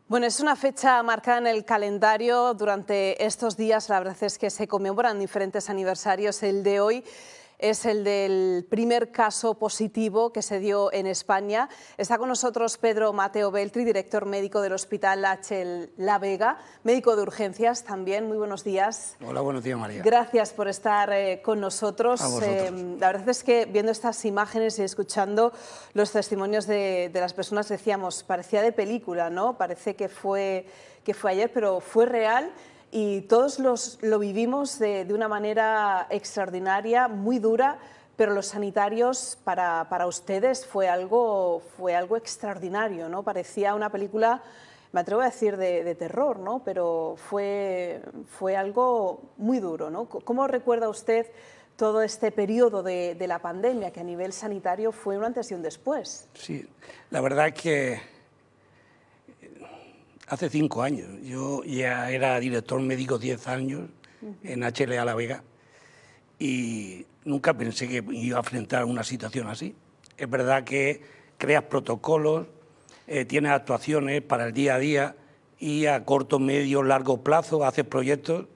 Bueno, es una fecha marcada en el calendario. Durante estos días, la verdad es que se conmemoran diferentes aniversarios. El de hoy es el del primer caso positivo que se dio en España. Está con nosotros Pedro Mateo Beltri, director médico del Hospital H. La Vega, médico de urgencias también. Muy buenos días. Hola, buenos días, María. Gracias por estar con nosotros. A vosotros. La verdad es que viendo estas imágenes y escuchando los testimonios de las personas, decíamos, parecía de película, ¿no? Parece que fue ayer, pero fue real. Y todos lo vivimos de una manera extraordinaria, muy dura, pero los sanitarios para ustedes fue algo extraordinario, ¿no? Parecía una película, me atrevo a decir, de terror, ¿no? Pero fue algo muy duro, ¿no? ¿Cómo recuerda usted todo este periodo de la pandemia, que a nivel sanitario fue un antes y un después? Sí, la verdad es que hace 5 años, yo ya era director médico 10 años en HLA La Vega y nunca pensé que iba a enfrentar una situación así. Es verdad que creas protocolos, tienes actuaciones para el día a día y a corto, medio, largo plazo haces proyectos,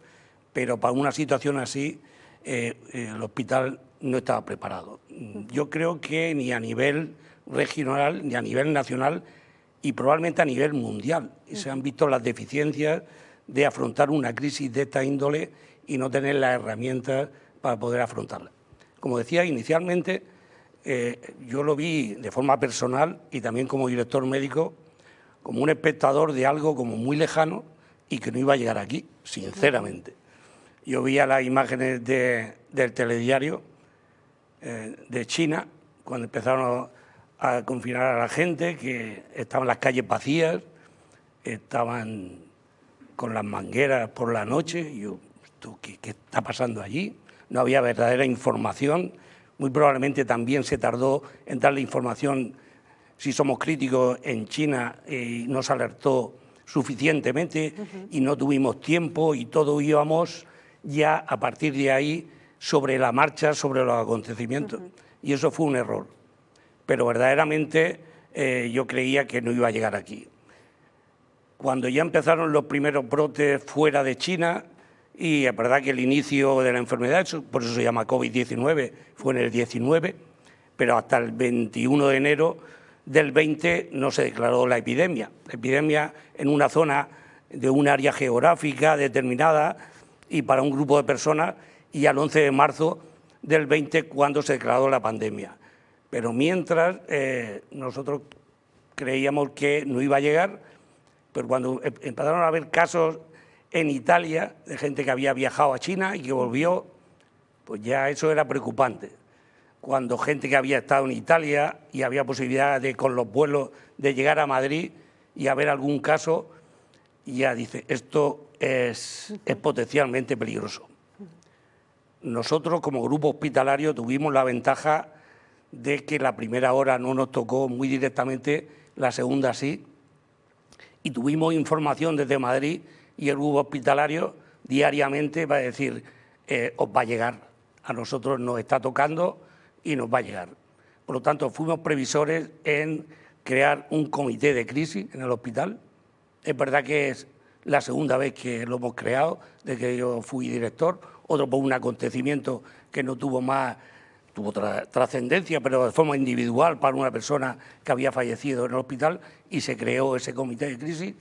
pero para una situación así el hospital no estaba preparado. Yo creo que ni a nivel regional ni a nivel nacional y probablemente a nivel mundial. Y se han visto las deficiencias de afrontar una crisis de esta índole y no tener las herramientas para poder afrontarla. Como decía inicialmente, yo lo vi de forma personal y también como director médico, como un espectador de algo como muy lejano y que no iba a llegar aquí, sinceramente. Yo veía las imágenes del telediario de China, cuando empezaron a confinar a la gente, que estaban las calles vacías, estaban con las mangueras por la noche. Y yo, ¿qué está pasando allí? No había verdadera información. Muy probablemente también se tardó en darle información, si somos críticos, en China y no se alertó suficientemente y no tuvimos tiempo y todo íbamos ya a partir de ahí sobre la marcha, sobre los acontecimientos. Y eso fue un error. Pero verdaderamente yo creía que no iba a llegar aquí. Cuando ya empezaron los primeros brotes fuera de China, y es verdad que el inicio de la enfermedad, por eso se llama COVID-19, fue en el 19, pero hasta el 21 de enero del 20 no se declaró la epidemia. La epidemia en una zona de un área geográfica determinada y para un grupo de personas, y al 11 de marzo del 20 cuando se declaró la pandemia. Pero mientras nosotros creíamos que no iba a llegar, pero cuando empezaron a haber casos en Italia de gente que había viajado a China y que volvió, pues ya eso era preocupante. Cuando gente que había estado en Italia y había posibilidad de con los vuelos de llegar a Madrid y haber algún caso, ya dice, esto es potencialmente peligroso. Nosotros como grupo hospitalario tuvimos la ventaja de que la primera hora no nos tocó muy directamente, la segunda sí, y tuvimos información desde Madrid y el grupo hospitalario diariamente va a decir, os va a llegar, a nosotros nos está tocando y nos va a llegar. Por lo tanto, fuimos previsores en crear un comité de crisis en el hospital. Es verdad que es la segunda vez que lo hemos creado, desde que yo fui director, otro por un acontecimiento que no tuvo trascendencia, pero de forma individual para una persona que había fallecido en el hospital y se creó ese comité de crisis.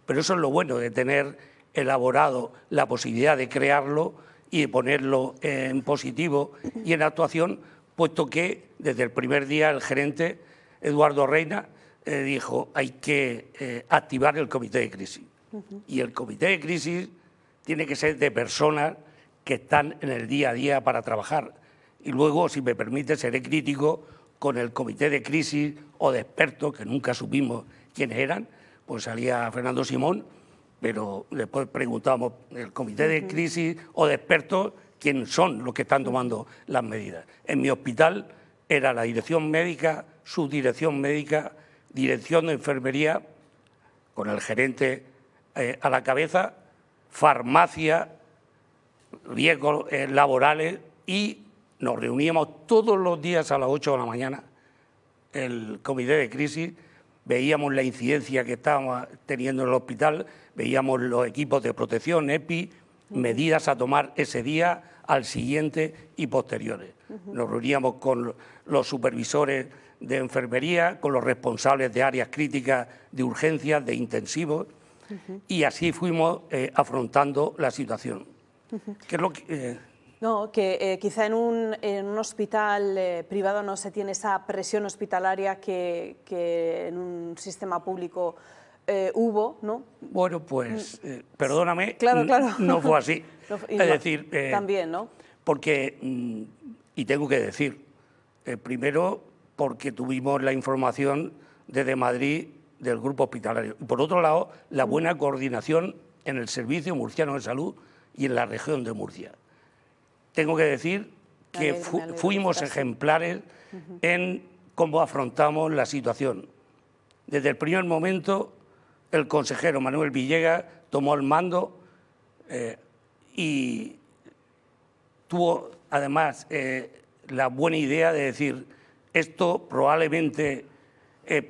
Pero eso es lo bueno de tener elaborado la posibilidad de crearlo y de ponerlo en positivo y en actuación, puesto que desde el primer día el gerente Eduardo Reina dijo hay que activar el comité de crisis. Y el comité de crisis tiene que ser de personas que están en el día a día para trabajar. Y luego, si me permite, seré crítico con el comité de crisis o de expertos, que nunca supimos quiénes eran, pues salía Fernando Simón, pero después preguntamos, el comité de crisis o de expertos, ¿quién son los que están tomando las medidas? En mi hospital era la dirección médica, subdirección médica, dirección de enfermería, con el gerente a la cabeza, farmacia, riesgos laborales, y nos reuníamos todos los días a las 8 de la mañana, el comité de crisis, veíamos la incidencia que estábamos teniendo en el hospital, veíamos los equipos de protección, EPI, medidas a tomar ese día, al siguiente y posteriores. Nos reuníamos con los supervisores de enfermería, con los responsables de áreas críticas de urgencias, de intensivos, y así fuimos afrontando la situación. ¿Qué es lo que, No, que quizá en un hospital privado no se tiene esa presión hospitalaria que en un sistema público hubo, ¿no? Bueno, pues, perdóname, Claro, claro. no fue así. Es decir, también, ¿no? Porque, y tengo que decir, primero porque tuvimos la información desde Madrid del grupo hospitalario. Y por otro lado, la buena coordinación en el Servicio Murciano de Salud y en la región de Murcia. Tengo que decir que fuimos ejemplares en cómo afrontamos la situación. Desde el primer momento, el consejero Manuel Villegas tomó el mando y tuvo además la buena idea de decir esto probablemente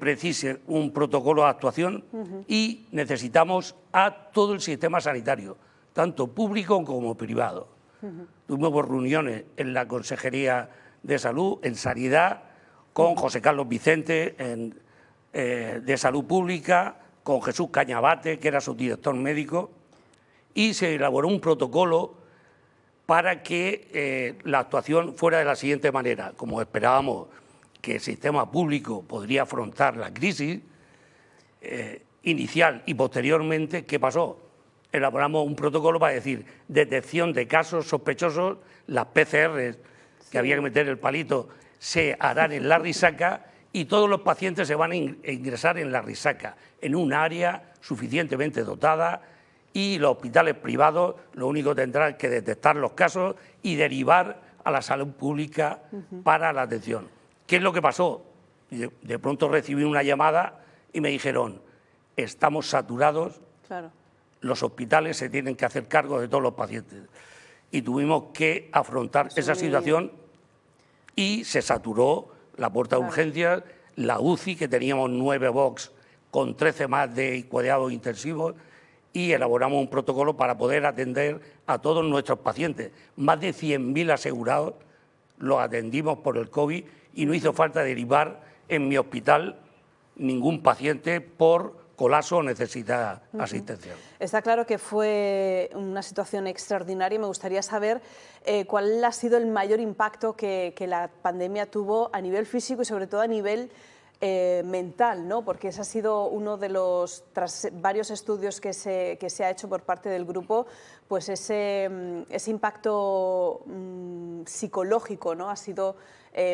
precise un protocolo de actuación y necesitamos a todo el sistema sanitario, tanto público como privado. Tuvimos reuniones en la Consejería de Salud, en Sanidad, con José Carlos Vicente de Salud Pública, con Jesús Cañabate, que era su director médico, y se elaboró un protocolo para que la actuación fuera de la siguiente manera. Como esperábamos que el sistema público podría afrontar la crisis inicial y posteriormente, ¿qué pasó? Elaboramos un protocolo para decir detección de casos sospechosos, las PCR que había que meter el palito se harán en la risaca y todos los pacientes se van a ingresar en la risaca, en un área suficientemente dotada, y los hospitales privados lo único que tendrán que detectar los casos y derivar a la salud pública para la atención. ¿Qué es lo que pasó? De pronto recibí una llamada y me dijeron, estamos saturados, claro, los hospitales se tienen que hacer cargo de todos los pacientes. Y tuvimos que afrontar esa situación y se saturó la puerta de urgencias, la UCI, que teníamos 9 box con 13 más de cuidados intensivos, y elaboramos un protocolo para poder atender a todos nuestros pacientes. Más de 100.000 asegurados los atendimos por el COVID y no hizo falta derivar en mi hospital ningún paciente por colapso o necesidad asistencial. Está claro que fue una situación extraordinaria y me gustaría saber cuál ha sido el mayor impacto que la pandemia tuvo a nivel físico y sobre todo a nivel mental, ¿no? Porque ese ha sido uno de los, tras varios estudios que se ha hecho por parte del grupo, pues ese impacto psicológico, ¿no? Ha sido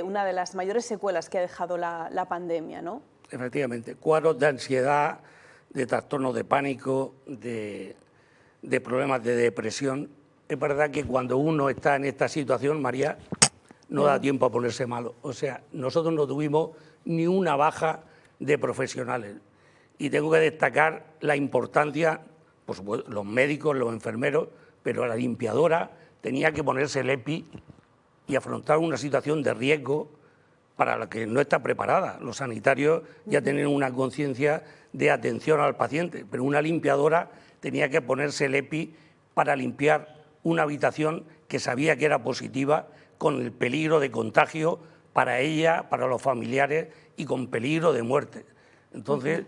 una de las mayores secuelas que ha dejado la pandemia, ¿no? Efectivamente, cuadros de ansiedad, de trastornos de pánico, de problemas de depresión. Es verdad que cuando uno está en esta situación, María, no da tiempo a ponerse malo. O sea, nosotros no tuvimos ni una baja de profesionales. Y tengo que destacar la importancia, por supuesto, los médicos, los enfermeros, pero la limpiadora tenía que ponerse el EPI y afrontar una situación de riesgo para la que no está preparada. Los sanitarios ya tienen una conciencia de atención al paciente, pero una limpiadora tenía que ponerse el EPI para limpiar una habitación que sabía que era positiva, con el peligro de contagio para ella, para los familiares y con peligro de muerte. Entonces,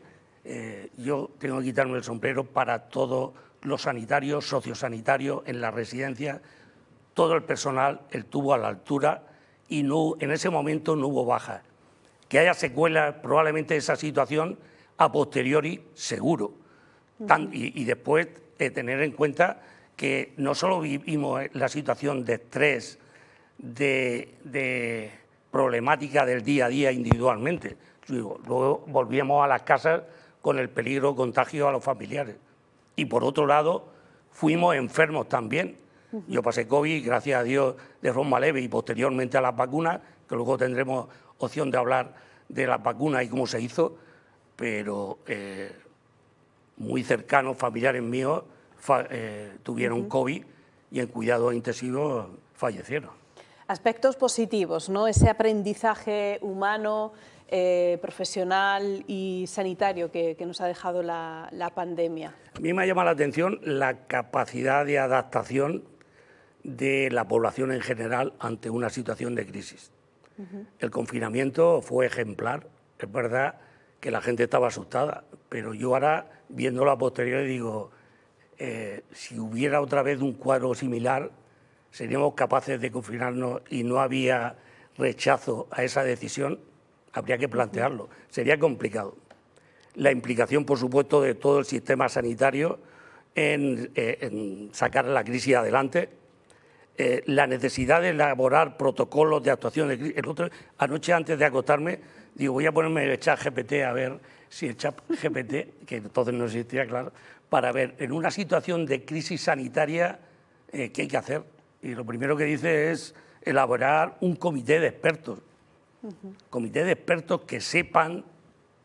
yo tengo que quitarme el sombrero para todos los sanitarios, sociosanitarios en la residencia, todo el personal estuvo a la altura y no, en ese momento no hubo bajas. Que haya secuelas probablemente de esa situación a posteriori, seguro. Y después tener en cuenta que no solo vivimos la situación de estrés, de problemática del día a día individualmente, luego volvíamos a las casas con el peligro de contagio a los familiares. Y por otro lado, fuimos enfermos también. Yo pasé COVID, gracias a Dios, de forma leve y posteriormente a las vacunas, que luego tendremos opción de hablar de las vacunas y cómo se hizo, pero muy cercanos, familiares míos, tuvieron COVID y en cuidados intensivos fallecieron. Aspectos positivos, ¿no? Ese aprendizaje humano, profesional y sanitario que nos ha dejado la pandemia. A mí me ha llamado la atención la capacidad de adaptación de la población en general ante una situación de crisis. El confinamiento fue ejemplar. Es verdad que la gente estaba asustada, pero yo ahora, viéndolo a posteriori, digo, si hubiera otra vez un cuadro similar, seríamos capaces de confinarnos y no había rechazo a esa decisión, habría que plantearlo. Sería complicado. La implicación, por supuesto, de todo el sistema sanitario en sacar la crisis adelante, la necesidad de elaborar protocolos de actuación de crisis. Anoche, antes de acostarme, digo, voy a ponerme el chat GPT a ver si el chat GPT, que entonces no existía, claro, para ver en una situación de crisis sanitaria qué hay que hacer. Y lo primero que dice es elaborar un comité de expertos. Comité de expertos que sepan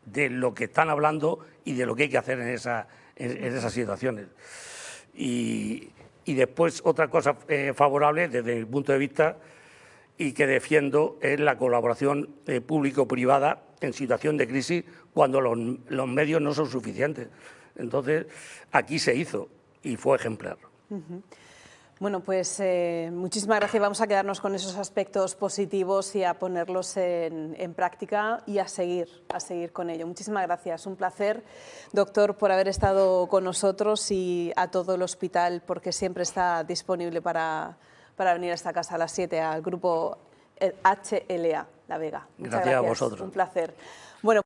de lo que están hablando y de lo que hay que hacer en esas situaciones. Y después, otra cosa favorable desde mi punto de vista y que defiendo es la colaboración público-privada en situación de crisis cuando los medios no son suficientes. Entonces, aquí se hizo y fue ejemplar. Bueno, pues muchísimas gracias. Vamos a quedarnos con esos aspectos positivos y a ponerlos en práctica y a seguir con ello. Muchísimas gracias. Un placer, doctor, por haber estado con nosotros y a todo el hospital, porque siempre está disponible para venir a esta casa a las 7 al grupo HLA La Vega. Muchas gracias a vosotros. Un placer. Bueno.